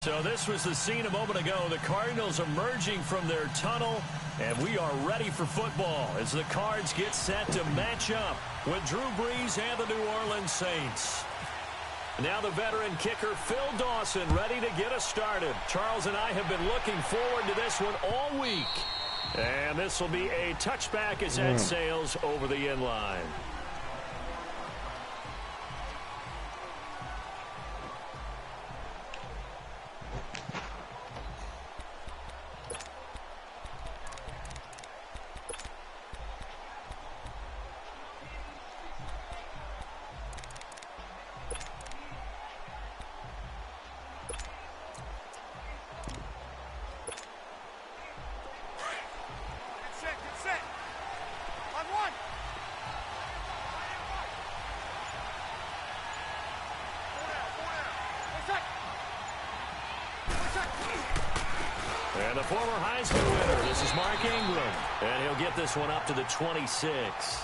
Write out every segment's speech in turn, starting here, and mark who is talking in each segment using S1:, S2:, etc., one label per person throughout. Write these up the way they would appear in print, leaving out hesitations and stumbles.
S1: So this was the scene a moment ago. The Cardinals emerging from their tunnel, and we are ready for football as the Cards get set to match up with Drew Brees and the New Orleans Saints. Now the veteran kicker Phil Dawson ready to get us started. Charles and I have been looking forward to this one all week. And this will be a touchback as that sails over the end line. And the former Heisman winner, this is Mark Ingram. And he'll get this one up to the 26.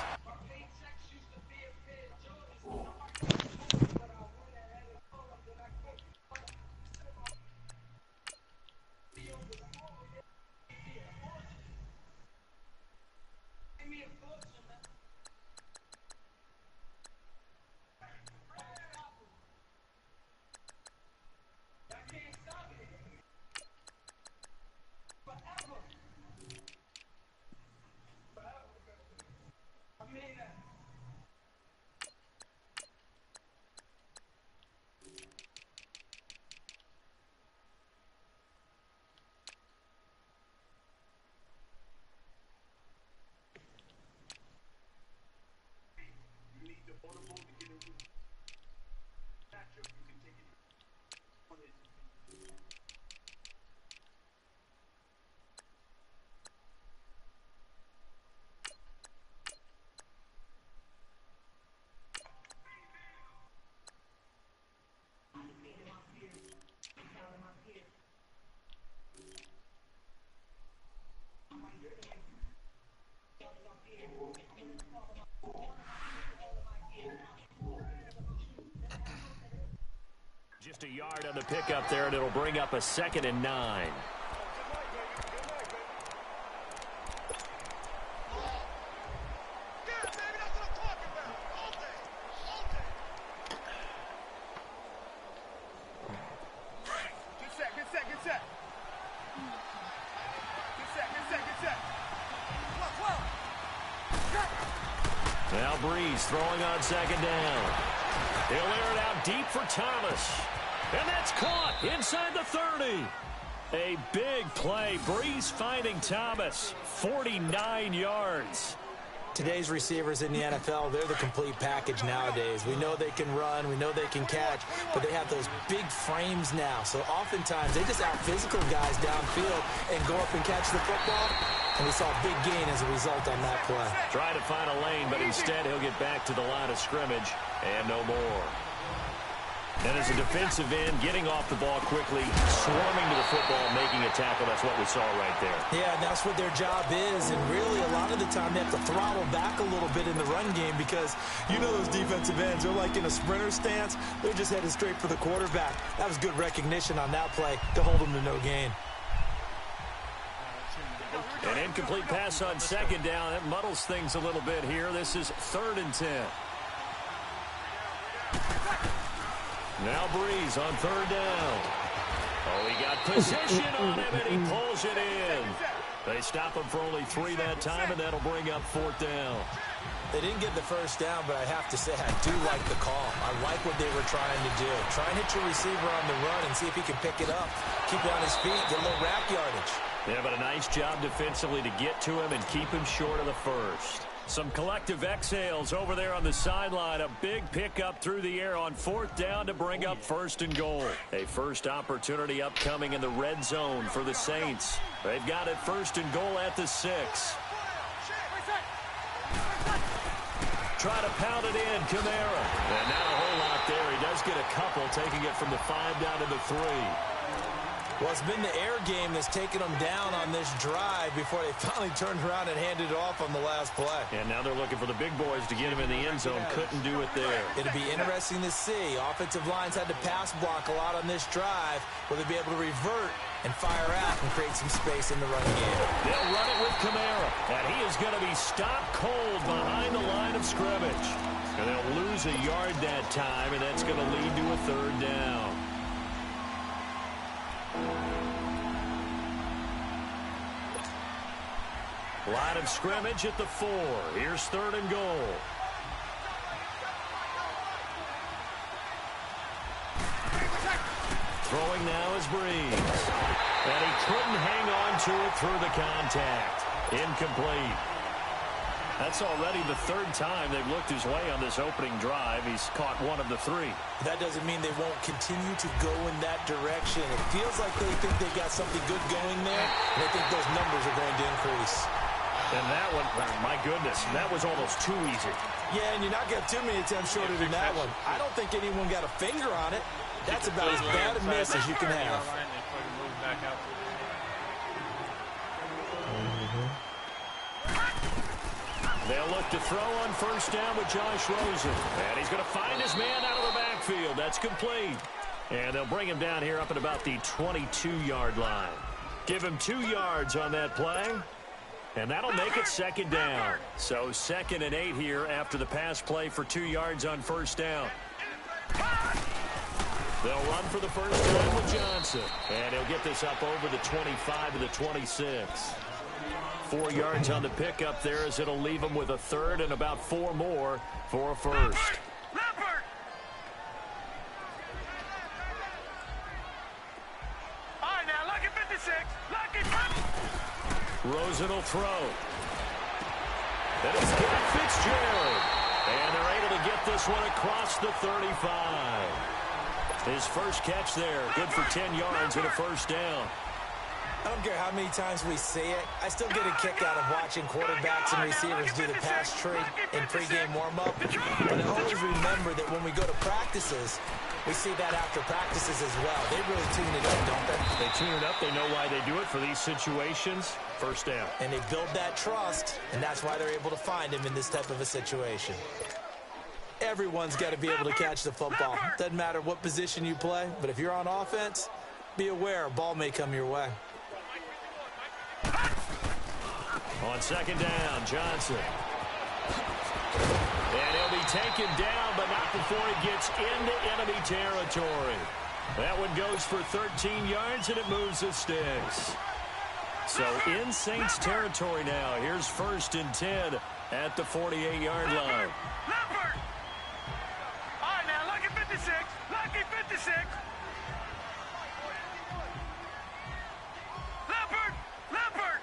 S1: Just a yard on the pickup there, and it'll bring up a 2nd and 9. Now Brees throwing on 2nd down. He'll air it out deep for Thomas. And that's caught inside the 30. A big play. Brees finding Thomas. 49 yards.
S2: Today's receivers in the NFL, they're the complete package nowadays. We know they can run, we know they can catch, but they have those big frames now. So oftentimes they just out-physical guys downfield and go up and catch the football. And we saw a big gain as a result on that play.
S1: Trying to find a lane, but instead he'll get back to the line of scrimmage and no more. And as a defensive end, getting off the ball quickly, swarming to the football, making a tackle. That's what we saw right there.
S2: Yeah, that's what their job is. And really, a lot of the time, they have to throttle back a little bit in the run game because you know those defensive ends, they're like in a sprinter stance. They're just headed straight for the quarterback. That was good recognition on that play to hold them to no gain.
S1: An incomplete pass on 2nd down. It muddles things a little bit here. This is 3rd and 10. Now Brees on 3rd down. Oh, he got position on him, and he pulls it in. They stop him for only 3 that time, and that'll bring up 4th down.
S2: They didn't get the first down, but I have to say I do like the call. I like what they were trying to do. Try and hit your receiver on the run and see if he can pick it up. Keep it on his feet, get a little rack yardage.
S1: Yeah, but a nice job defensively to get to him and keep him short of the first. Some collective exhales over there on the sideline. A big pickup through the air on 4th down to bring up 1st and goal. A first opportunity upcoming in the red zone for the Saints. They've got it 1st and goal at the 6. Try to pound it in, Kamara. And not a whole lot there. He does get a couple, taking it from the 5 down to the 3.
S2: Well, it's been the air game that's taken them down on this drive before they finally turned around and handed it off on the last play.
S1: And now they're looking for the big boys to get him in the end zone. Couldn't do it there.
S2: It'll be interesting to see. Offensive lines had to pass block a lot on this drive. Will they be able to revert and fire out and create some space in the running game?
S1: They'll run it with Kamara, and he is going to be stopped cold behind the line of scrimmage. And they'll lose a yard that time, and that's going to lead to a third down. Line of scrimmage at the 4. Here's 3rd and goal. Throwing now is Breeze. And he couldn't hang on to it through the contact. Incomplete. That's already the 3rd time they've looked his way on this opening drive. He's caught 1 of the 3.
S2: That doesn't mean they won't continue to go in that direction. It feels like they think they got something good going there, and they think those numbers are going to increase.
S1: And that one, my goodness, that was almost too easy.
S2: Yeah, and you're not getting too many attempts shorter than that one. I don't think anyone got a finger on it. That's about as bad a miss as you can have.
S1: They'll look to throw on 1st down with Josh Rosen. And he's going to find his man out of the backfield. That's complete. And they'll bring him down here up at about the 22-yard line. Give him 2 yards on that play. And that'll make it 2nd down. So 2nd and 8 here after the pass play for 2 yards on 1st down. They'll run for the 1st down with Johnson. And he'll get this up over the 25 to the 26. 4 yards on the pickup there as it'll leave him with a 3rd and about 4 more for a 1st. Rosen will throw. Then it's Scott Fitzgerald. And they're able to get this one across the 35. His first catch there. Good for 10 yards and a 1st down.
S2: I don't care how many times we see it. I still get a kick out of watching quarterbacks and receivers do the pass tree in pregame warm-up. But I always remember that when we go to practices, we see that after practices as well. They really tune it up, don't they?
S1: They tune it up. They know why they do it for these situations. 1st down.
S2: And they build that trust, and that's why they're able to find him in this type of a situation. Everyone's got to be able to catch the football. Doesn't matter what position you play, but if you're on offense, be aware a ball may come your way.
S1: On 2nd down, Johnson. And he'll be taken down, but not before he gets into enemy territory. That one goes for 13 yards, and it moves the sticks. So in Saints territory now. Here's 1st and 10 at the 48-yard line.
S3: Leopard! All right, now, lucky 56. Lucky 56. Leopard! Leopard!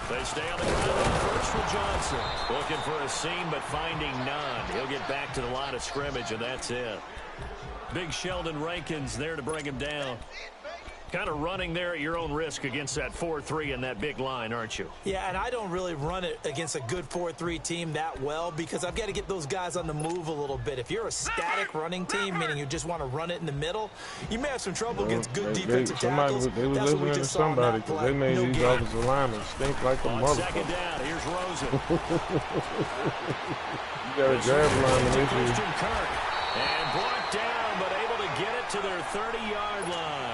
S1: They stay on the ground on 1st with Johnson. Looking for a seam, but finding none. He'll get back to the line of scrimmage, and that's it. Big Sheldon Rankins there to bring him down. Kind of running there at your own risk against that 4-3 and that big line, aren't you?
S2: Yeah, and I don't really run it against a good 4-3 team that well because I've got to get those guys on the move a little bit. If you're a static running team, meaning you just want to run it in the middle, you may have some trouble against good defensive tackles.
S4: They was listening to somebody because they made these offensive linemen stink like a motherfucker.
S1: 2nd down, here's Rosen.
S4: You got a grab line in this.
S1: And brought down, but able to get it to their 30-yard line.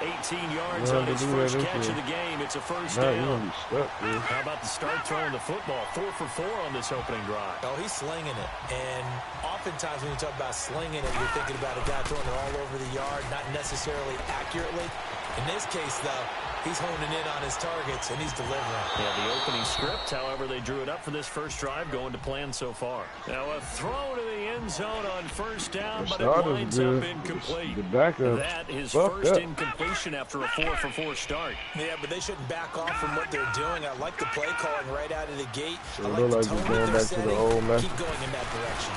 S1: 18 yards on his first catch of the game. It's a 1st down. How about the start throwing the football? 4 for 4 on this opening drive.
S2: Oh, he's slinging it. And oftentimes when you talk about slinging it, you're thinking about a guy throwing it all over the yard, not necessarily accurately. In this case, though, he's honing in on his targets, and he's delivering.
S1: Yeah, the opening script, however, they drew it up for this first drive, going to plan so far. Now, a throw to the end zone on 1st down, but it winds up incomplete. That is first incompletion after a 4 for 4 start.
S2: Yeah, but they shouldn't back off from what they're doing. I like the play calling right out of the gate.
S4: So
S2: I like the tone that they're setting.
S4: Keep
S2: going in that direction.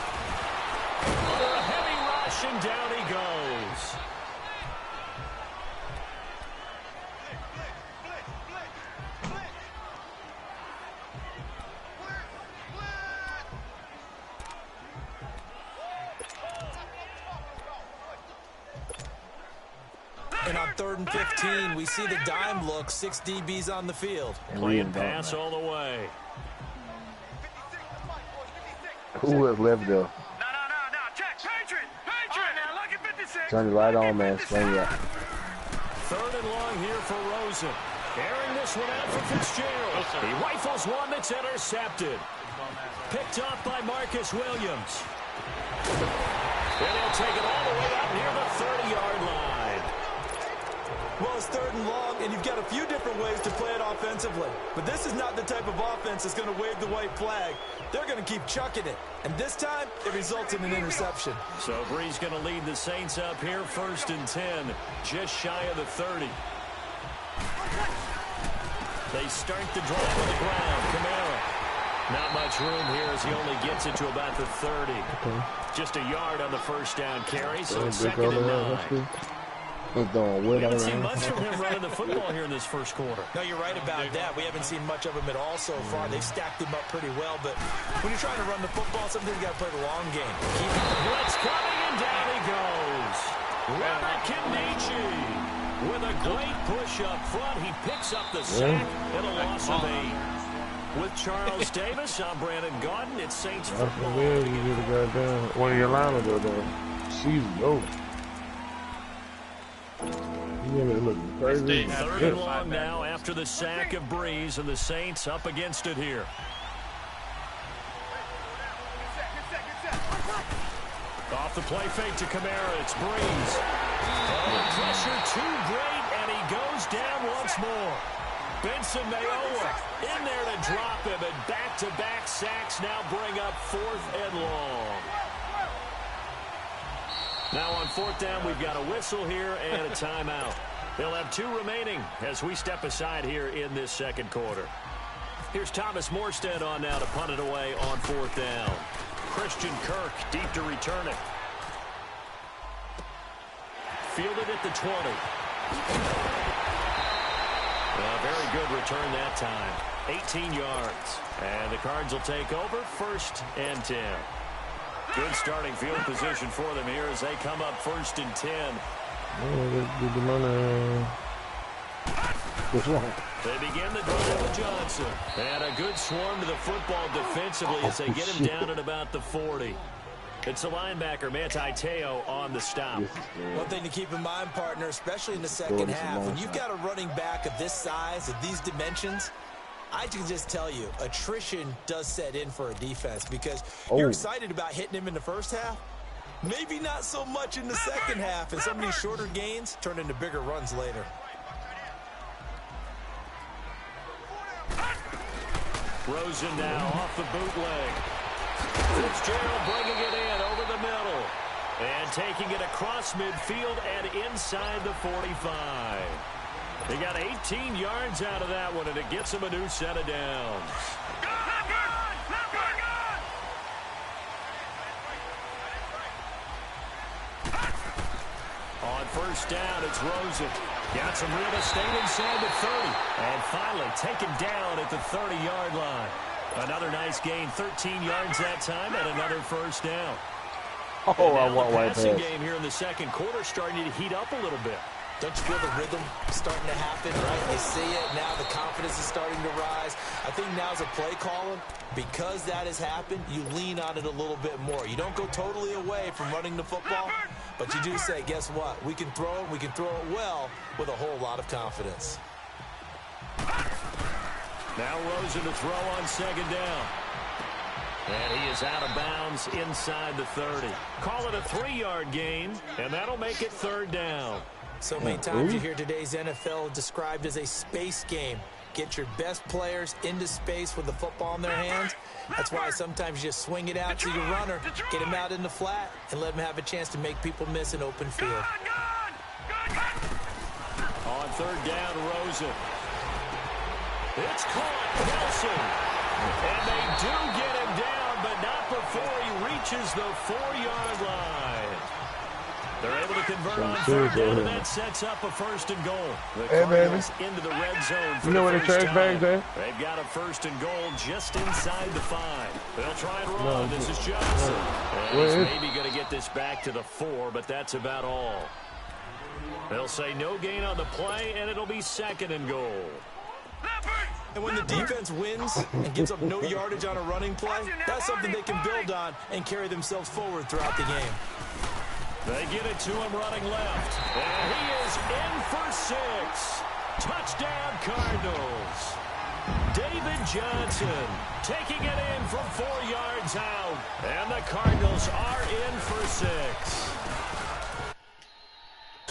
S1: Under a heavy rush, and down he goes.
S2: And on 3rd and 15, we see the dime look, 6 DBs on the field.
S1: Playing pass all the way.
S5: Who was left there?
S3: No. Check. Patriot. Now look at 56.
S5: Turn it right on, man. Swing it.
S1: 3rd and long here for Rosen. Airing this one out for Fitzgerald. He rifles one that's intercepted. Picked off by Marcus Williams. And he'll take it all the way up near the 30-yard line.
S2: Well, it's 3rd and long, and you've got a few different ways to play it offensively. But this is not the type of offense that's going to wave the white flag. They're going to keep chucking it. And this time, it results in an interception.
S1: So Brees going to lead the Saints up here, 1st and 10, just shy of the 30. They start the drive on the ground. Kamara. Not much room here as he only gets it to about the 30. Just a yard on the 1st down carry, so it's 2nd and 9. We haven't seen much from him running the football here in this 1st quarter.
S2: No, you're right about that. We haven't seen much of him at all so far. They've stacked him up pretty well, but when you're trying to run the football, sometimes you got to play the long game.
S1: Blitz coming, and down he goes. Robert Kinnichi with a great push up front. He picks up the sack and a loss of 8. With Charles Davis, I'm Brandon Gaudin. It's Saints football.
S4: One of your liners go down. Season over. Crazy.
S1: 3rd and long now after the sack of Brees, and the Saints up against it here. Off the play fake to Kamara, it's Brees. Oh, pressure too great, and he goes down once more. Benson Mayowa in there to drop him, and back-to-back sacks now bring up 4th and long. Now on 4th down, we've got a whistle here and a timeout. They'll have 2 remaining as we step aside here in this 2nd quarter. Here's Thomas Morstead on now to punt it away on 4th down. Christian Kirk deep to return it. Fielded at the 20. Very good return that time. 18 yards. And the Cards will take over, 1st and 10. Good starting field position for them here as they come up 1st and 10. They begin the drive with Johnson. And a good swarm to the football defensively as they get him down at about the 40. It's the linebacker, Manti Te'o, on the stop.
S2: One thing to keep in mind, partner, especially in the 2nd half, when you've got a running back of this size, of these dimensions, I can just tell you, attrition does set in for a defense because you're excited about hitting him in the 1st half. Maybe not so much in the 2nd half, and some of these shorter gains turn into bigger runs later.
S1: Rosen now off the bootleg. Fitzgerald bringing it in over the middle. And taking it across midfield and inside the 45. They got 18 yards out of that one, and it gets them a new set of downs. On 1st down, it's Rosen. Got some real estate inside the 30. And finally taken down at the 30-yard line. Another nice gain, 13 yards that time, and another 1st down.
S5: I want
S1: white pass. The passing game here in the 2nd quarter starting to heat up a little bit.
S2: Don't you feel the rhythm starting to happen, right? You see it, now the confidence is starting to rise. I think now's a play caller. Because that has happened, you lean on it a little bit more. You don't go totally away from running the football, but you do say, guess what? We can throw it, we can throw it well with a whole lot of confidence.
S1: Now Rosen to throw on 2nd down. And he is out of bounds inside the 30. Call it a 3-yard gain, and that'll make it 3rd down.
S2: So many times you hear today's NFL described as a space game. Get your best players into space with the football in their hands. That's why sometimes you just swing it out to your runner, get him out in the flat, and let him have a chance to make people miss an open field.
S1: On 3rd down, Rosen. It's caught, Nelson. And they do get him down, but not before he reaches the 4-yard line. They're able to convert on 3rd down, and that sets up a 1st and goal. The Cardinals into the red zone for
S4: where the trash bags at?
S1: They've got a 1st and goal just inside the 5. They'll try and run. This is Johnson. And he's maybe going to get this back to the 4, but that's about all. They'll say no gain on the play, and it'll be 2nd and goal.
S2: And when the defense wins and gives up no yardage on a running play, that's something they can build on and carry themselves forward throughout the game.
S1: They get it to him running left. And he is in for 6. Touchdown, Cardinals. David Johnson taking it in from 4 yards out. And the Cardinals are in for 6.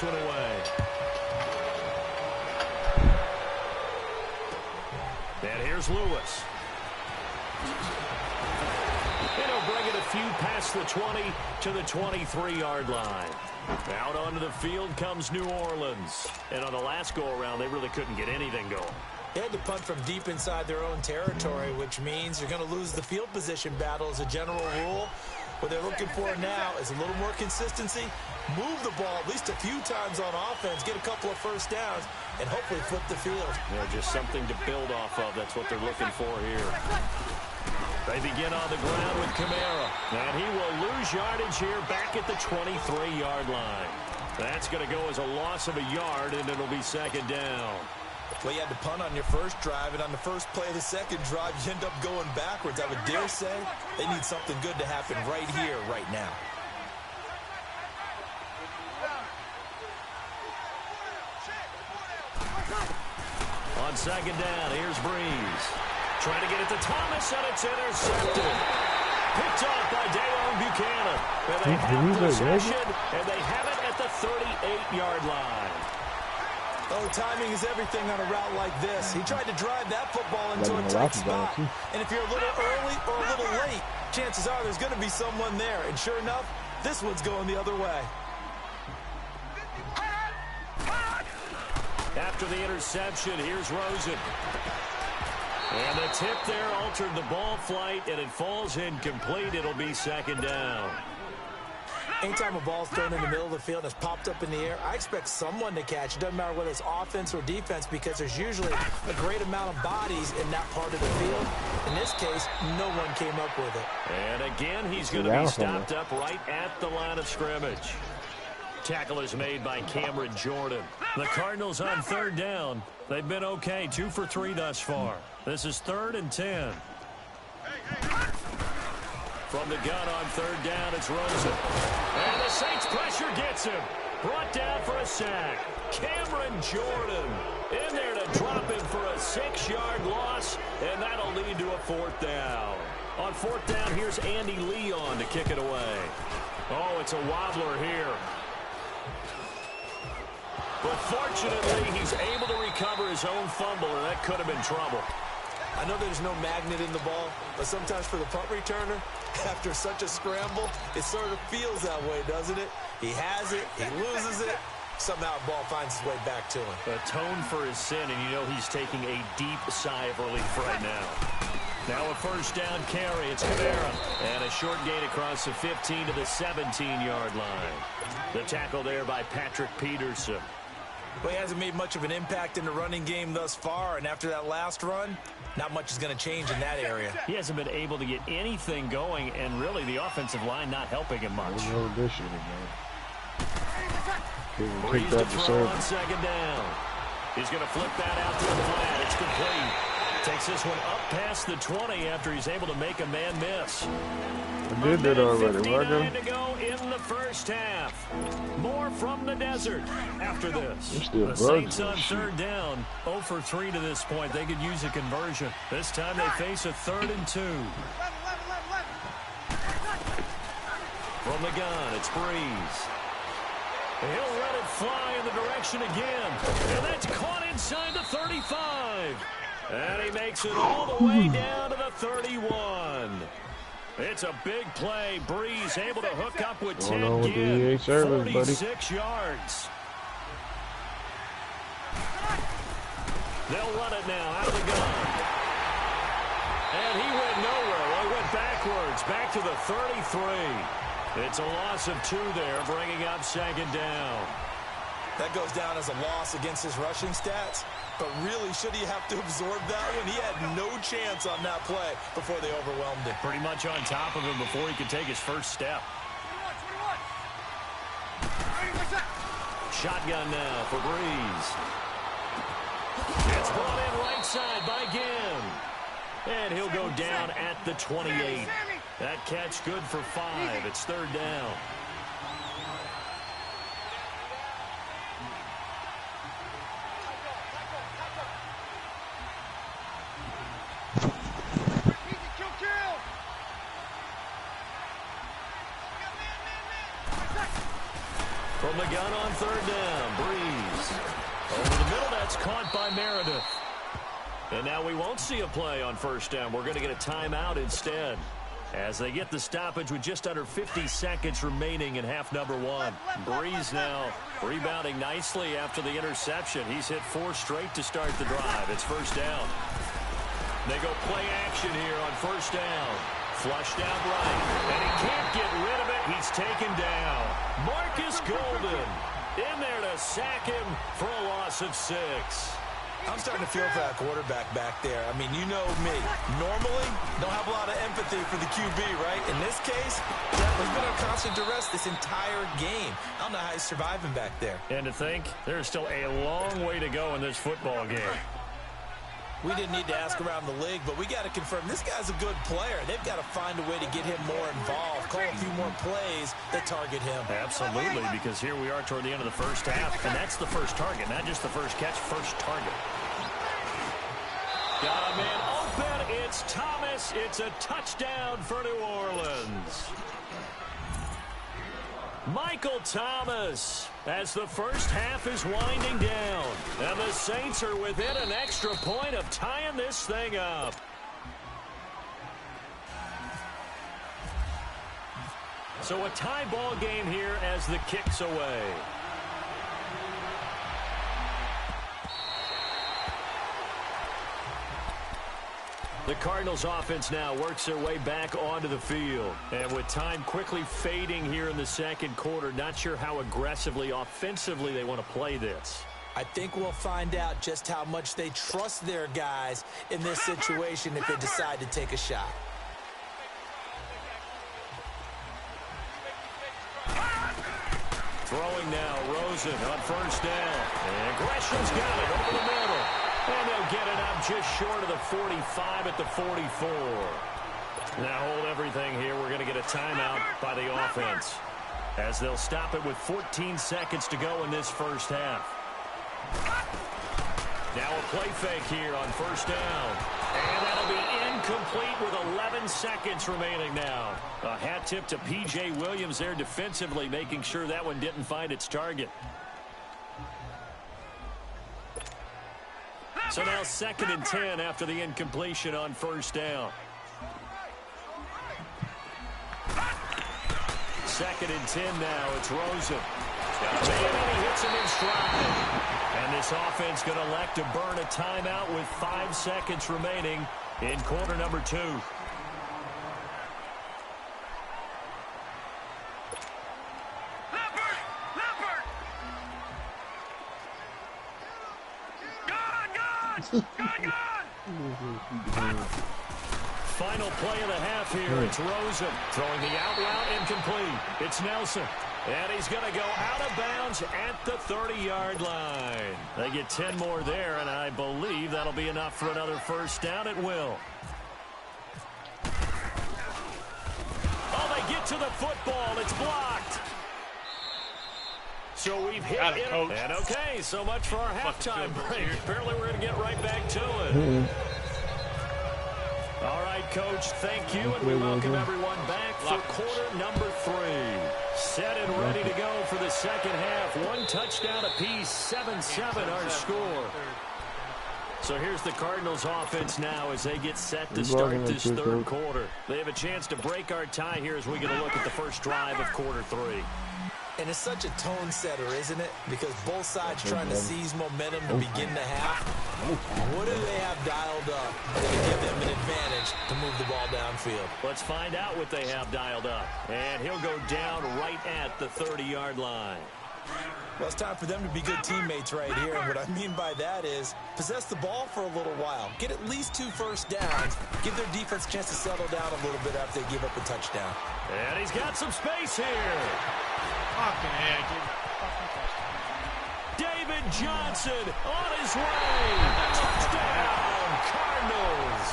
S1: One away. And here's Lewis. And he'll bring it a few past the 20 to the 23-yard line. Out onto the field comes New Orleans. And on the last go-around, they really couldn't get anything going.
S2: They had to punt from deep inside their own territory, which means you're going to lose the field position battle as a general rule. What they're looking for now is a little more consistency, move the ball at least a few times on offense, get a couple of first downs, and hopefully flip the field.
S1: Yeah, just something to build off of. That's what they're looking for here. They begin on the ground with Kamara, and he will lose yardage here back at the 23-yard line. That's going to go as a loss of a yard, and it'll be 2nd down.
S2: Well, you had to punt on your first drive, and on the first play of the second drive, you end up going backwards. I would dare say they need something good to happen right here, right now.
S1: On 2nd down, here's Breeze. Trying to get it to Thomas, and it's intercepted. Picked off by Dayon Buchanan. And they have possession, and they have it at the 38-yard line.
S2: Oh, timing is everything on a route like this. He tried to drive that football into a tight spot. And if you're a little early or a little late, chances are there's going to be someone there. And sure enough, this one's going the other way.
S1: After the interception, here's Rosen. And the tip there altered the ball flight, and it falls incomplete. It'll be 2nd down.
S2: Anytime a ball's thrown in the middle of the field and it's popped up in the air, I expect someone to catch. It doesn't matter whether it's offense or defense, because there's usually a great amount of bodies in that part of the field. In this case, no one came up with it.
S1: And again, he's going to be stopped up right at the line of scrimmage. Tackle is made by Cameron Jordan. The Cardinals on 3rd down. They've been okay, 2 for 3 thus far. This is 3rd and 10. From the gun on 3rd down, it's Rosen. And the Saints pressure gets him. Brought down for a sack. Cameron Jordan in there to drop him for a 6-yard loss, and that'll lead to a 4th down. On 4th down, here's Andy Leon to kick it away. Oh, it's a wobbler here. But fortunately, he's able to recover his own fumble, and that could have been trouble.
S2: I know there's no magnet in the ball, but sometimes for the punt returner, after such a scramble, it sort of feels that way, doesn't it? He has it, he loses it, somehow the ball finds its way back to him.
S1: Atone for his sin, and you know he's taking a deep sigh of relief right now. Now a 1st down carry, it's Kamara. And a short gain across the 15 to the 17-yard line. The tackle there by Patrick Peterson.
S2: Well, he hasn't made much of an impact in the running game thus far, and after that last run, not much is going to change in that area.
S1: He hasn't been able to get anything going, and really the offensive line not helping him much. Breeze to throw on 2nd down. He's going to flip that out to the flat. It's complete. Takes this one up past the 20 after he's able to make a man miss.
S4: I did that already.
S1: 59 to go in the first half. More from the desert after this. The Saints on 3rd down, 0 for 3 to this point. They could use a conversion. This time they face a 3rd and 2. From the gun, it's Breeze. He'll let it fly in the direction again. And that's caught inside the 35. And he makes it all the way down to the 31. It's a big play. Breeze able to hook up with 10 again. 46 yards. They'll run it now out of the gun. And he went nowhere. Well, he went backwards, back to the 33. It's a loss of 2 there, bringing up 2nd down.
S2: That goes down as a loss against his rushing stats. But really, should he have to absorb that one? He had no chance on that play before they overwhelmed him.
S1: Pretty much on top of him before he could take his first step. shotgun now for Breeze. It's brought in right side by Ginn. And he'll go down at the 28. That catch good for 5. It's third down. From the gun on third down, Breeze. Over the middle, that's caught by Meredith. And now we won't see a play on first down. We're going to get a timeout instead, as they get the stoppage with just under 50 seconds remaining in half number 1. Breeze now rebounding nicely after the interception. He's hit 4 straight to start the drive. It's first down. They go play action here on first down. Flushed out right, and he can't get rid of it. He's taken down. Marcus Golden in there to sack him for a loss of 6.
S2: I'm starting to feel for that quarterback back there. I mean, you know me. Normally, don't have a lot of empathy for the QB, right? In this case, he's been on constant duress this entire game. I don't know how he's surviving back there.
S1: And to think, there's still a long way to go in this football game.
S2: We didn't need to ask around the league, but we got to confirm this guy's a good player. They've got to find a way to get him more involved, call a few more plays that target him.
S1: Absolutely, because here we are toward the end of the first half, and that's the first target, not just the first catch, first target. Got a man open. It's Thomas. It's a touchdown for New Orleans. Michael Thomas, as the first half is winding down, and the Saints are within an extra point of tying this thing up. So a tie ball game here as the kick's away. The Cardinals offense now works their way back onto the field. And with time quickly fading here in the second quarter, not sure how aggressively, offensively they want to play this.
S2: I think we'll find out just how much they trust their guys in this situation if they decide to take a shot.
S1: Throwing now, Rosen on first down. And Gresham's got it over the middle. And they'll get it up just short of the 45 at the 44. Now hold everything here. We're going to get a timeout by the offense, as they'll stop it with 14 seconds to go in this first half. Now a play fake here on first down. And that'll be incomplete with 11 seconds remaining now. A hat tip to P.J. Williams there defensively, making sure that one didn't find its target. So now 2nd and 10 after the incompletion on first down. 2nd and 10 now. It's Rosen. Got a man, and he hits him in stride. And this offense going to elect to burn a timeout with 5 seconds remaining in quarter number 2. Final play of the half here. It's Rosen throwing the out route incomplete. It's Nelson. And he's going to go out of bounds at the 30-yard line. They get 10 more there, and I believe that'll be enough for another first down. It will. Oh, they get to the football. It's blocked. So we've hit it. And okay, so much for our halftime break. Apparently we're going to get right back to it. All right, Coach, thank you, and we welcome everyone back for quarter number 3. Set and ready to go for the second half. 1 touchdown apiece, 7-7 our score. So here's the Cardinals offense now as they get set to start this third quarter. They have a chance to break our tie here as we get a look at the first drive of quarter 3.
S2: And it's such a tone setter, isn't it? Because both sides trying to seize momentum to begin the half. What do they have dialed up that can give them an advantage to move the ball downfield?
S1: Let's find out what they have dialed up. And he'll go down right at the 30-yard line.
S2: Well, it's time for them to be good teammates right here. And what I mean by that is possess the ball for a little while. Get at least 2 first downs. Give their defense a chance to settle down a little bit after they give up a touchdown.
S1: And he's got some space here.
S3: Fucking heck, dude. Fucking touchdown.
S1: David Johnson on his way. Touchdown, Cardinals.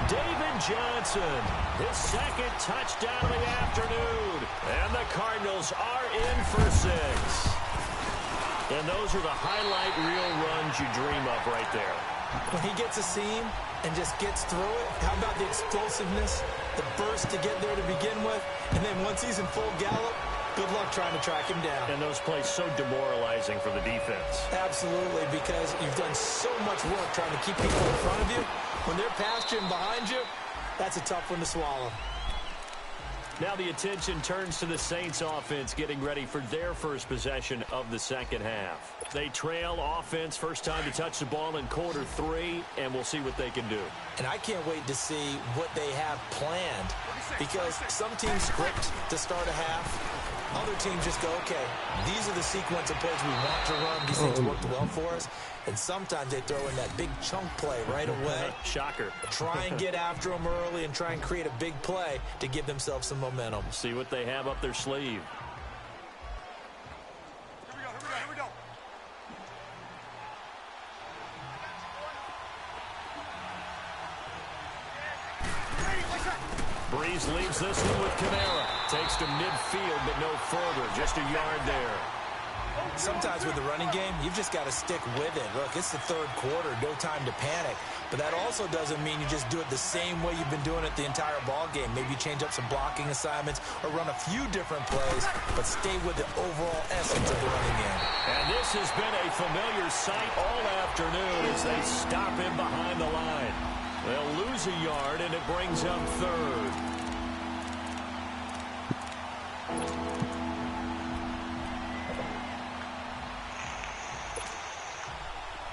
S1: David Johnson, his second touchdown of the afternoon. And the Cardinals are in for 6. And those are the highlight reel runs you dream of right there.
S2: When he gets a seam and just gets through it, how about the explosiveness, the burst to get there to begin with, and then once he's in full gallop, good luck trying to track him down.
S1: And those plays so demoralizing for the defense.
S2: Absolutely, because you've done so much work trying to keep people in front of you. When they're past you and behind you, that's a tough one to swallow.
S1: Now the attention turns to the Saints offense getting ready for their first possession of the second half. They trail offense, first time to touch the ball in quarter 3, and we'll see what they can do.
S2: And I can't wait to see what they have planned, because some teams script to start a half. Other teams just go, okay, these are the sequence of plays we want to run. These things worked well for us. And sometimes they throw in that big chunk play right away.
S1: Shocker.
S2: Try and get after them early and try and create a big play to give themselves some momentum.
S1: See what they have up their sleeve.
S3: Here we go.
S1: Breeze leaves this one with Kamara. Takes to midfield, but no further. Just a yard there.
S2: Sometimes with the running game, you've just got to stick with it. Look, it's the third quarter, no time to panic. But that also doesn't mean you just do it the same way you've been doing it the entire ball game. Maybe change up some blocking assignments or run a few different plays, but stay with the overall essence of the running game.
S1: And this has been a familiar sight all afternoon as they stop him behind the line. They'll lose a yard, and it brings up third.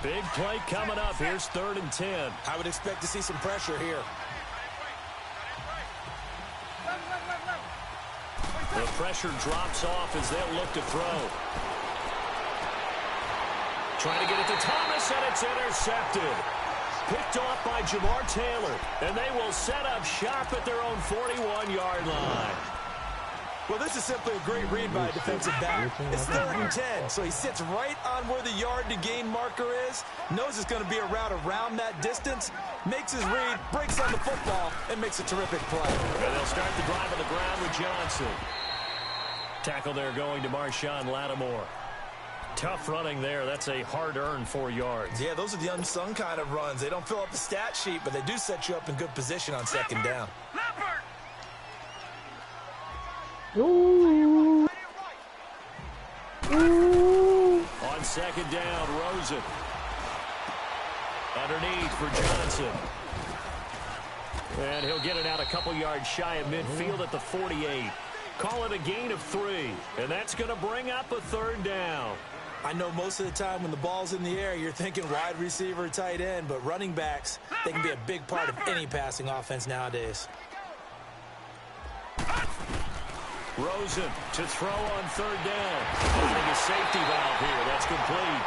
S1: Big play coming up. Here's 3rd and 10.
S2: I would expect to see some pressure here.
S1: The pressure drops off as they'll look to throw. Trying to get it to Thomas, and it's intercepted. Picked off by Jamar Taylor, and they will set up shop at their own 41-yard line.
S2: Well, this is simply a great read by a defensive back. It's 3rd and 10, so he sits right on where the yard-to-gain marker is, knows it's going to be a route around that distance, makes his read, breaks on the football, and makes a terrific play.
S1: And they'll start the drive on the ground with Johnson. Tackle there going to Marshawn Lattimore. Tough running there. That's a hard-earned 4 yards.
S2: Yeah, those are the unsung kind of runs. They don't fill up the stat sheet, but they do set you up in good position on second down.
S4: Ooh. Ooh.
S1: On second down, Rosen. Underneath for Johnson. And he'll get it out a couple yards shy of midfield at the 48. Call it a gain of 3. And that's going to bring up a 3rd down.
S2: I know most of the time when the ball's in the air, you're thinking wide receiver, tight end, but running backs, they can be a big part of any passing offense nowadays.
S1: Rosen to throw on 3rd down. Using a safety valve here. That's complete.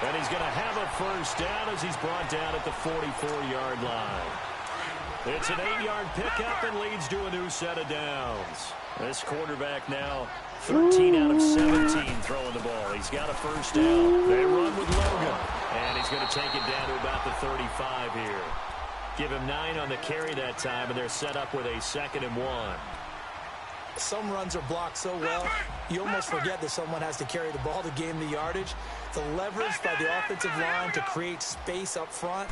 S1: And he's going to have a 1st down as he's brought down at the 44-yard line. It's an 8-yard pickup and leads to a new set of downs. This quarterback now 13 out of 17 throwing the ball. He's got a 1st down. They run with Logan. And he's going to take it down to about the 35 here. Give him 9 on the carry that time, and they're set up with a 2nd and 1.
S2: Some runs are blocked so well, you almost forget that someone has to carry the ball to gain the yardage. The leverage by the offensive line to create space up front,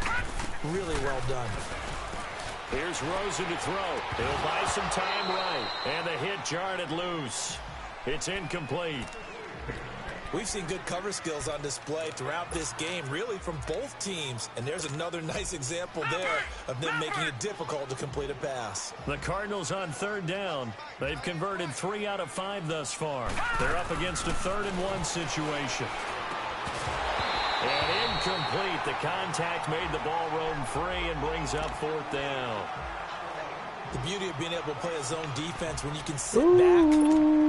S2: really well done.
S1: Here's Rosen to throw. He'll buy some time right. And the hit jarred it loose. It's incomplete.
S2: We've seen good cover skills on display throughout this game, really from both teams. And there's another nice example there of them making it difficult to complete a pass.
S1: The Cardinals on 3rd down. They've converted 3 out of 5 thus far. They're up against a 3rd and 1 situation. And incomplete. The contact made the ball roam free and brings up 4th down.
S2: The beauty of being able to play a zone defense when you can sit back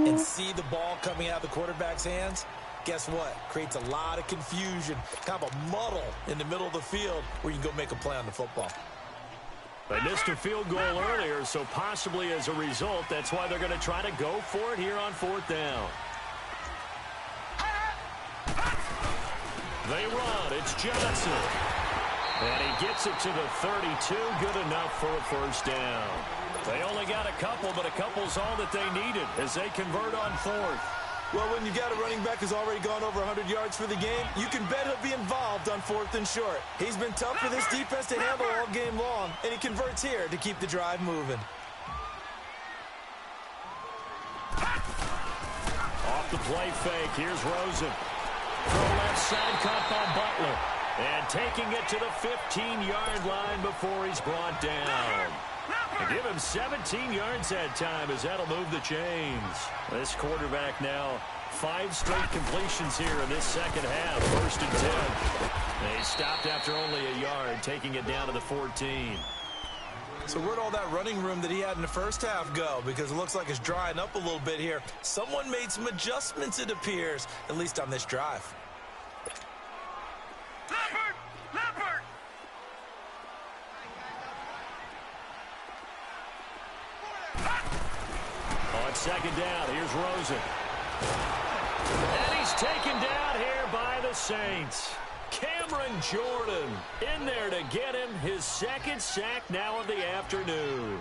S2: and see the ball coming out of the quarterback's hands, guess what? Creates a lot of confusion, kind of a muddle in the middle of the field where you can go make a play on the football.
S1: They missed a field goal earlier, so possibly as a result, that's why they're going to try to go for it here on 4th down. They run. It's Johnson. And he gets it to the 32. Good enough for a first down. They only got a couple, but a couple's all that they needed as they convert on fourth.
S2: Well, when you got a running back who's already gone over 100 yards for the game, you can bet he'll be involved on fourth and short. He's been tough for this defense to handle all game long, and he converts here to keep the drive moving.
S1: Off the play fake, here's Rosen. Throw left side, caught by Butler. And taking it to the 15-yard line before he's brought down. Give him 17 yards that time as that'll move the chains. This quarterback now 5 straight completions here in this second half. First and 10. They stopped after only a yard, taking it down to the 14.
S2: So where'd all that running room that he had in the first half go? Because it looks like it's drying up a little bit here. Someone made some adjustments, it appears, at least on this drive.
S1: On second down, here's Rosen. And he's taken down here by the Saints. Cameron Jordan in there to get him his second sack now of the afternoon.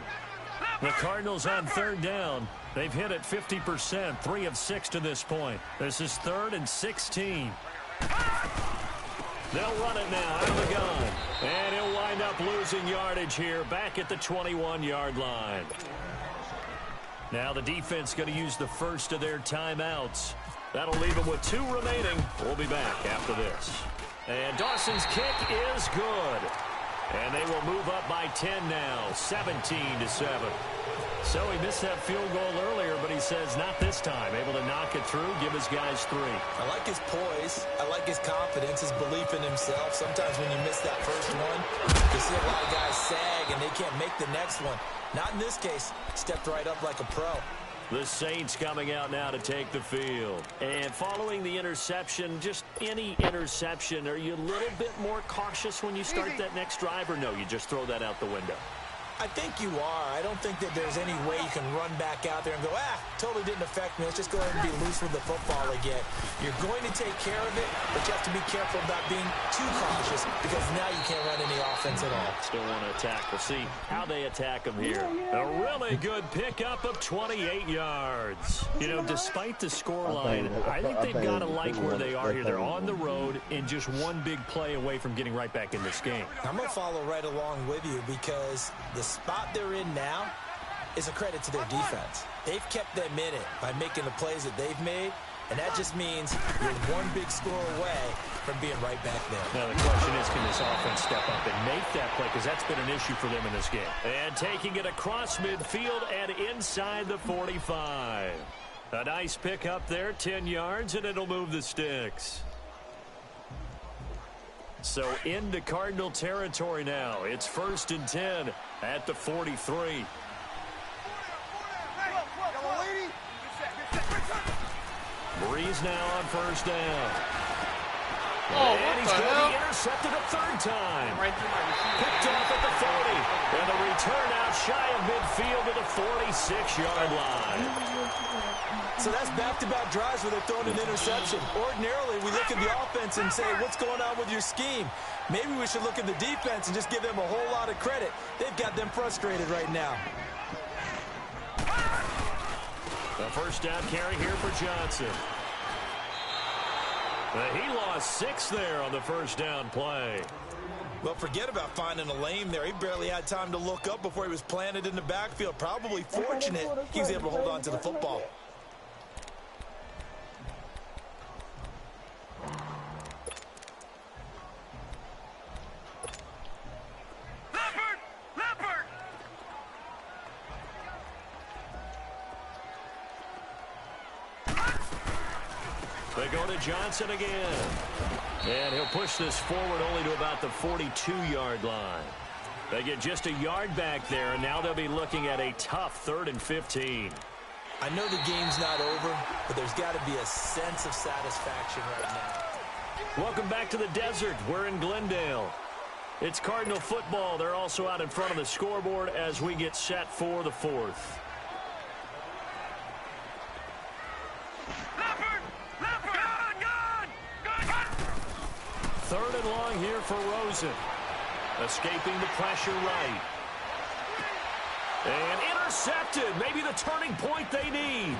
S1: The Cardinals on third down. They've hit it 50%, 3 of 6 to this point. This is 3rd and 16. They'll run it now out of the gun. And he'll wind up losing yardage here back at the 21-yard line. Now the defense going to use the first of their timeouts. That'll leave them with 2 remaining. We'll be back after this. And Dawson's kick is good. And they will move up by 10 now, 17-7. So he missed that field goal earlier, but he says not this time. Able to knock it through, give his guys 3.
S2: I like his poise. I like his confidence, his belief in himself. Sometimes when you miss that first one, you see a lot of guys sag and they can't make the next one. Not in this case. Stepped right up like a pro.
S1: The Saints coming out now to take the field. And following the interception, just any interception, are you a little bit more cautious when you start that next drive, or no, you just throw that out the window?
S2: I think you are. I don't think that there's any way you can run back out there and go, totally didn't affect me. Let's just go ahead and be loose with the football again. You're going to take care of it, but you have to be careful about being too cautious because now you can't run any offense at all.
S1: Still want to attack. We'll see how they attack them here. A really good pickup of 28 yards. You know, despite the scoreline, I think they've got to like where they are here. They're on the road and just one big play away from getting right back in this game.
S2: I'm going to follow right along with you because the spot they're in now is a credit to their defense. They've kept them in it by making the plays that they've made, and that just means you're one big score away from being right back there.
S1: Now the question is, can this offense step up and make that play? Because that's been an issue for them in this game. And taking it across midfield and inside the 45. A nice pickup there, 10 yards, and it'll move the sticks. So into Cardinal territory now. It's 1st and 10 at the 43. Breeze now on first down. And he's going to be intercepted a 3rd time. Picked off at the 40. And a return out shy of midfield to the 46-yard line.
S2: So that's back-to-back drives where they're throwing an interception. Ordinarily, we look at the offense and say, what's going on with your scheme? Maybe we should look at the defense and just give them a whole lot of credit. They've got them frustrated right now.
S1: The first down carry here for Johnson. He lost 6 there on the first down play.
S2: Well, forget about finding a lane there. He barely had time to look up before he was planted in the backfield. Probably fortunate he was able to hold on to the football.
S1: They go to Johnson again. And he'll push this forward only to about the 42-yard line. They get just a yard back there, and now they'll be looking at a tough 3rd and 15.
S2: I know the game's not over, but there's got to be a sense of satisfaction right now.
S1: Welcome back to the desert. We're in Glendale. It's Cardinal football. They're also out in front of the scoreboard as we get set for the 4th. 3rd and long here for Rosen. Escaping the pressure right. And intercepted. Maybe the turning point they need.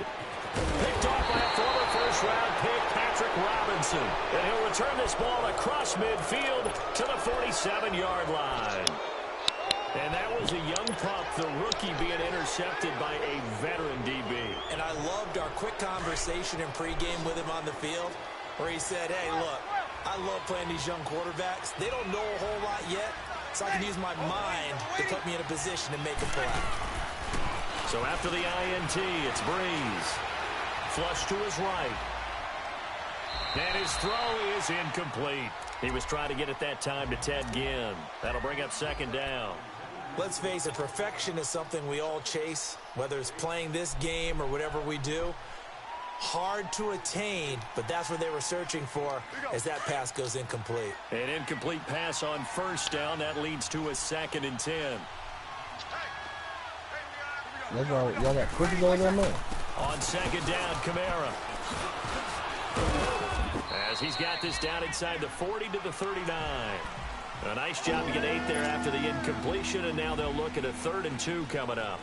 S1: Picked off by a former first-round pick, Patrick Robinson. And he'll return this ball across midfield to the 47-yard line. And that was a young pup, the rookie, being intercepted by a veteran DB.
S2: And I loved our quick conversation in pregame with him on the field where he said, hey, look, I love playing these young quarterbacks. They don't know a whole lot yet, so I can use my mind to put me in a position to make a play.
S1: So after the INT, it's Breeze. Flush to his right. And his throw is incomplete. He was trying to get it that time to Ted Ginn. That'll bring up 2nd down.
S2: Let's face it, perfection is something we all chase, whether it's playing this game or whatever we do. Hard to attain, but that's what they were searching for as that pass goes incomplete.
S1: An incomplete pass on 1st down. That leads to a 2nd and 10.
S5: Y'all got cookies over there, man?
S1: On 2nd down, Kamara. As he's got this down inside the 40 to the 39. A nice job to get 8 there after the incompletion, and now they'll look at a 3rd and 2 coming up.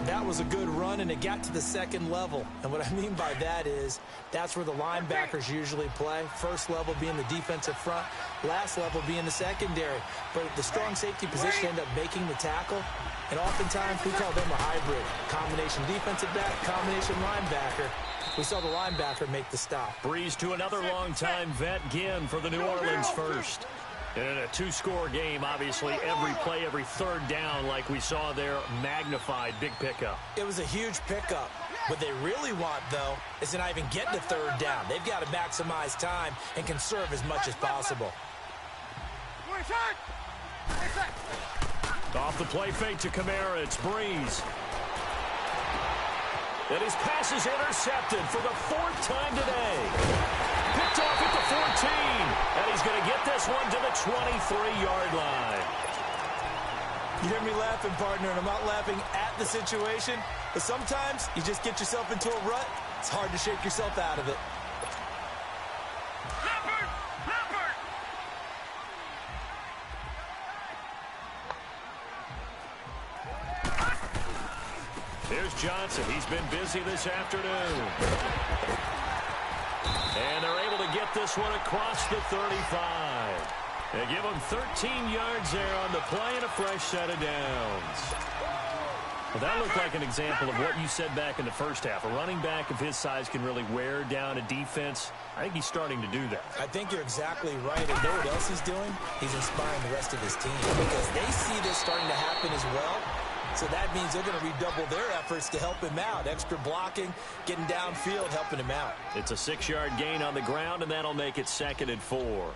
S2: That was a good run, and it got to the 2nd level. And what I mean by that is that's where the linebackers usually play. First level being the defensive front, last level being the secondary. But the strong safety position ended up making the tackle, and oftentimes we call them a hybrid. Combination defensive back, combination linebacker. We saw the linebacker make the stop.
S1: Breeze to another long-time vet, Ginn, for the New Orleans first. And in a 2-score game, obviously, every play, every 3rd down, like we saw there, magnified, big pickup.
S2: It was a huge pickup. What they really want, though, is to not even get to 3rd down. They've got to maximize time and conserve as much as possible.
S1: Off the play fake to Kamara, it's Breeze. And his pass is intercepted for the 4th time today. Picked off at the 14, and he's going to get this one to the 23-yard line.
S2: You hear me laughing, partner, and I'm not laughing at the situation, but sometimes you just get yourself into a rut. It's hard to shake yourself out of it.
S1: Here's Johnson. He's been busy this afternoon. And they're able to get this one across the 35. They give him 13 yards there on the play and a fresh set of downs. Well, that looked like an example of what you said back in the first half. A running back of his size can really wear down a defense. I think he's starting to do that.
S2: I think you're exactly right. And know what else he's doing? He's inspiring the rest of his team because they see this starting to happen as well. So that means they're going to redouble their efforts to help him out. Extra blocking, getting downfield, helping him out.
S1: It's a 6-yard gain on the ground, and that'll make it 2nd and 4.
S3: Leopard!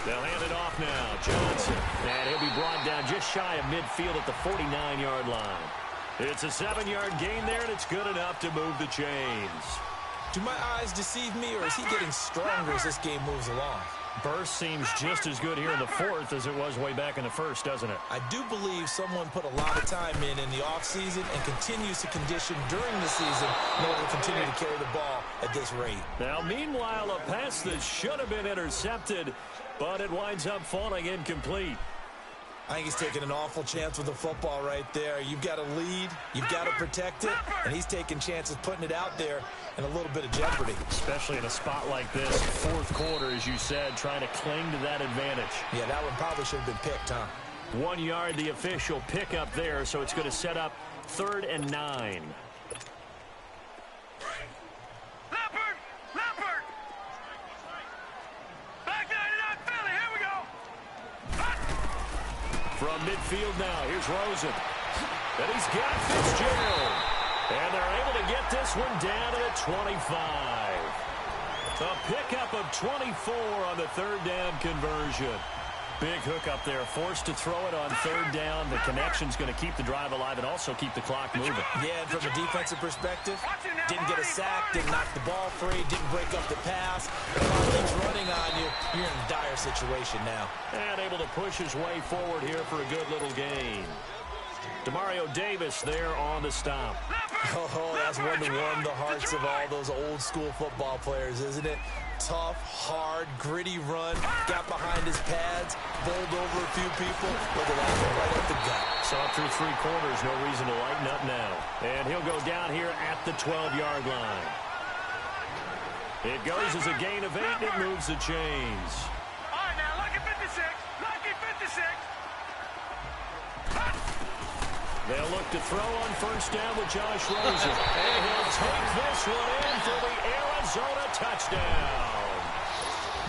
S1: They'll hand it off now. Johnson. And he'll be brought down just shy of midfield at the 49-yard line. It's a 7-yard gain there, and it's good enough to move the chains.
S2: Do my eyes deceive me, or is he getting stronger as this game moves along?
S1: Burst seems just as good here in the 4th as it was way back in the 1st, doesn't it?
S2: I do believe someone put a lot of time in the offseason and continues to condition during the season in order to continue to carry the ball at this rate.
S1: Now, meanwhile, a pass that should have been intercepted, but it winds up falling incomplete.
S2: I think he's taking an awful chance with the football right there. You've got to lead, you've got to protect it, and he's taking chances putting it out there in a little bit of jeopardy.
S1: Especially in a spot like this, 4th quarter, as you said, trying to cling to that advantage.
S2: Yeah, that one probably should have been picked, huh?
S1: 1 yard, the official pickup there, so it's going to set up 3rd and 9.
S3: Leopard! Back 99 Philly, here we go!
S1: From midfield now, here's Rosen. And he's got Fitzgerald. And they're able to get this one down to the 25. A pickup of 24 on the 3rd down conversion. Big hook up there, forced to throw it on 3rd down. The connection's going to keep the drive alive and also keep the clock moving.
S2: Yeah, and from a defensive perspective, didn't get a sack, didn't knock the ball free, didn't break up the pass. The clock keeps running on you. You're in a dire situation now.
S1: And able to push his way forward here for a good little gain. Demario Davis there on the stop.
S2: Oh, that's one to warm the hearts of all those old school football players, isn't it? Tough, hard, gritty run, got behind his pads, bowled over a few people. Look at that, right up the gut.
S1: So up through 3 quarters, no reason to lighten up now. And he'll go down here at the 12-yard line. It goes as a gain of 8, and it moves the chains.
S3: All right, now, lucky 56. Lucky 56.
S1: They'll look to throw on first down with Josh Rosen. And he'll take this one in for the Arizona touchdown.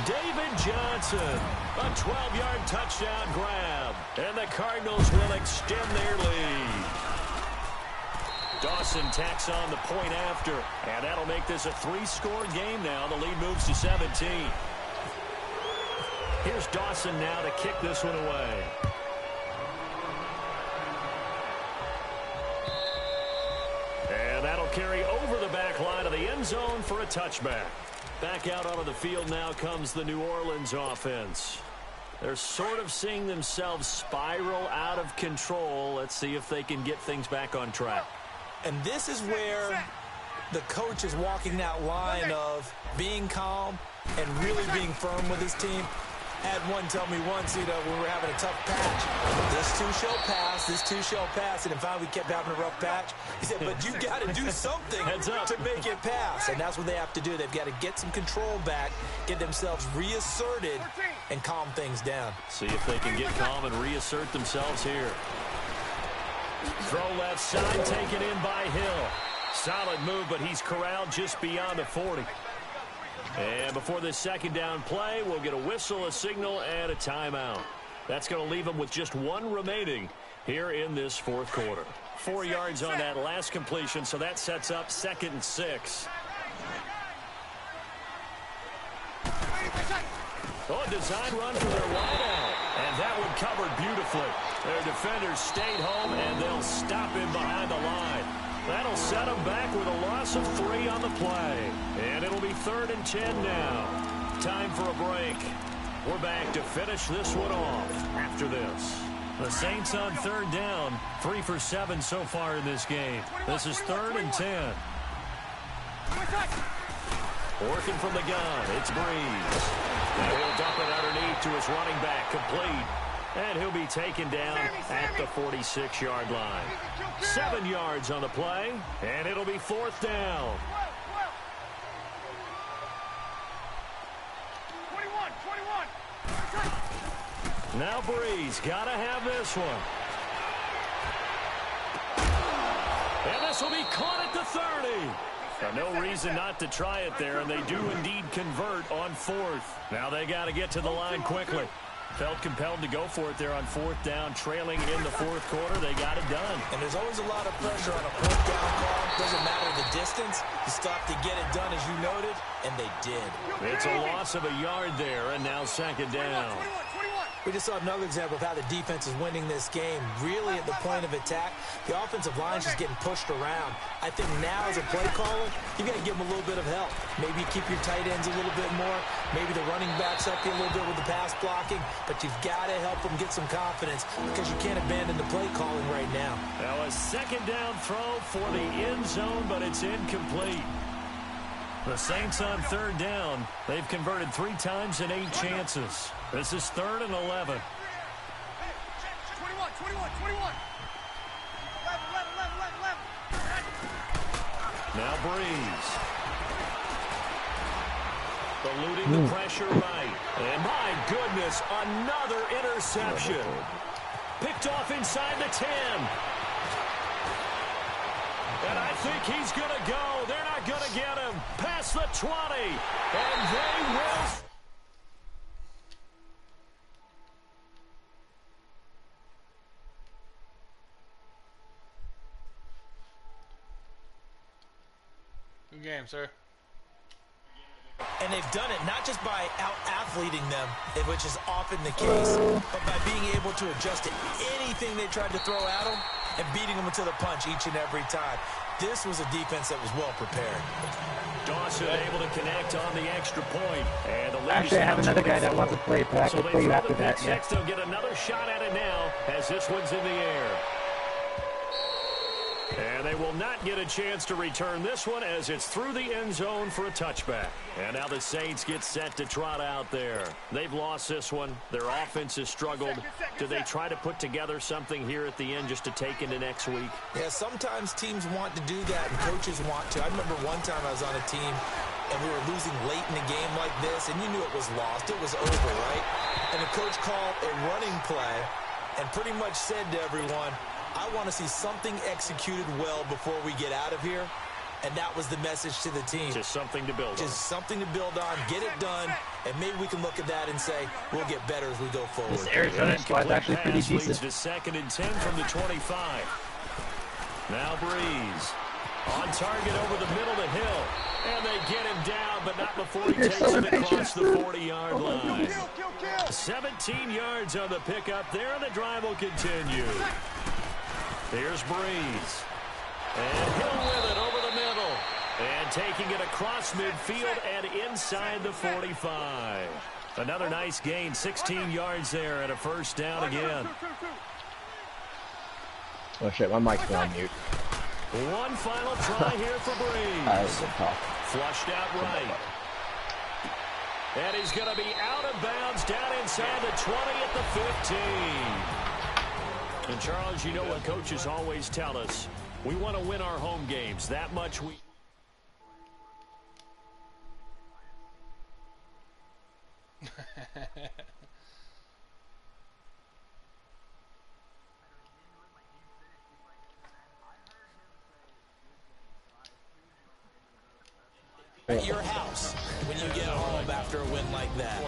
S1: David Johnson, a 12-yard touchdown grab. And the Cardinals will extend their lead. Dawson tacks on the point after. And that'll make this a 3-score game now. The lead moves to 17. Here's Dawson now to kick this one away. And that'll carry over the back line of the end zone for a touchback. Back out onto the field now comes the New Orleans offense. They're sort of seeing themselves spiral out of control. Let's see if they can get things back on track.
S2: And this is where the coach is walking that line of being calm and really being firm with his team. Had one tell me once, when we were having a tough patch, this too shall pass, this too shall pass, and finally we kept having a rough patch. He said, but you got to do something to make it pass, and that's what they have to do. They've got to get some control back, get themselves reasserted, and calm things down.
S1: See if they can get calm and reassert themselves here. Throw left side, taken in by Hill. Solid move, but he's corralled just beyond the 40. And before this second down play, we'll get a whistle, a signal, and a timeout. That's going to leave them with just 1 remaining here in this 4th quarter. 4 yards on that last completion, so that sets up 2nd and 6. Oh, a design run for their wideout. And that one covered beautifully. Their defenders stayed home, and they'll stop him behind the line. That'll set them back with a loss of 3 on the play. And it'll be 3rd and 10 now. Time for a break. We're back to finish this one off after this. The Saints on 3rd down. 3 for 7 so far in this game. This is 3rd and 10. Working from the gun, it's Breeze. And he'll dump it underneath to his running back, complete. And he'll be taken down at the 46-yard line. 7 yards on the play, and it'll be 4th down.
S3: 21.
S1: Now Breeze, gotta have this one. And this will be caught at the 30. Now, no reason not to try it there, and they do indeed convert on 4th. Now they got to get to the line quickly. Felt compelled to go for it there on 4th down, trailing in the 4th quarter. They got it done.
S2: And there's always a lot of pressure on a 4th down call. Doesn't matter the distance. You stop to get it done, as you noted, and they did.
S1: It's a loss of a yard there, and now 2nd down.
S3: 21.
S2: We just saw another example of how the defense is winning this game. Really at the point of attack, the offensive line's just getting pushed around. I think now as a play caller, you got to give them a little bit of help. Maybe keep your tight ends a little bit more. Maybe the running backs help you a little bit with the pass blocking. But you've got to help them get some confidence because you can't abandon the play calling right now.
S1: Now a 2nd down throw for the end zone, but it's incomplete. The Saints on 3rd down. They've converted 3 times in 8 chances. This is 3rd and 11.
S3: 21.
S1: Now Breeze. Eluding the pressure right. And my goodness, another interception. Picked off inside the 10. And I think he's going to go. They're not going to get him. Past the 20. And they will.
S6: Good game, sir.
S2: And they've done it not just by out-athleting them, which is often the case, but by being able to adjust to anything they tried to throw at them and beating them to the punch each and every time. This was a defense that was well prepared.
S1: Dawson able to connect on the extra point. And the
S7: actually, I have another guy that wants to play, but I can play you after that.
S1: Yeah. They'll get another shot at it now as this one's in the air. And they will not get a chance to return this one as it's through the end zone for a touchback. And now the Saints get set to trot out there. They've lost this one. Their offense has struggled. Do they try to put together something here at the end just to take into next week?
S2: Yeah, sometimes teams want to do that and coaches want to. I remember one time I was on a team and we were losing late in a game like this, and you knew it was lost. It was over, right? And the coach called a running play and pretty much said to everyone, I want to see something executed well before we get out of here. And that was the message to the team.
S1: Just something to build on.
S2: Just something to build on, get it done, and maybe we can look at that and say, we'll get better as we go forward.
S7: This Arizona squad's actually pretty decent.
S1: Leads to 2nd and 10 from the 25. Now Breeze. On target over the middle to Hill. And they get him down, but not before he takes it across the 40-yard line. 17 yards on the pickup there, and the drive will continue. Here's Breeze. And Hill with it over the middle. And taking it across midfield and inside the 45. Another nice gain, 16 yards there and a first down again.
S5: Oh shit, my mic's been on mute.
S1: One final try here for Breeze. Flushed out right. And he's going to be out of bounds down inside the 20 at the 15. And Charles, you know what coaches always tell us. We want to win our home games. That much we...
S2: At your house when you get home after a win like that.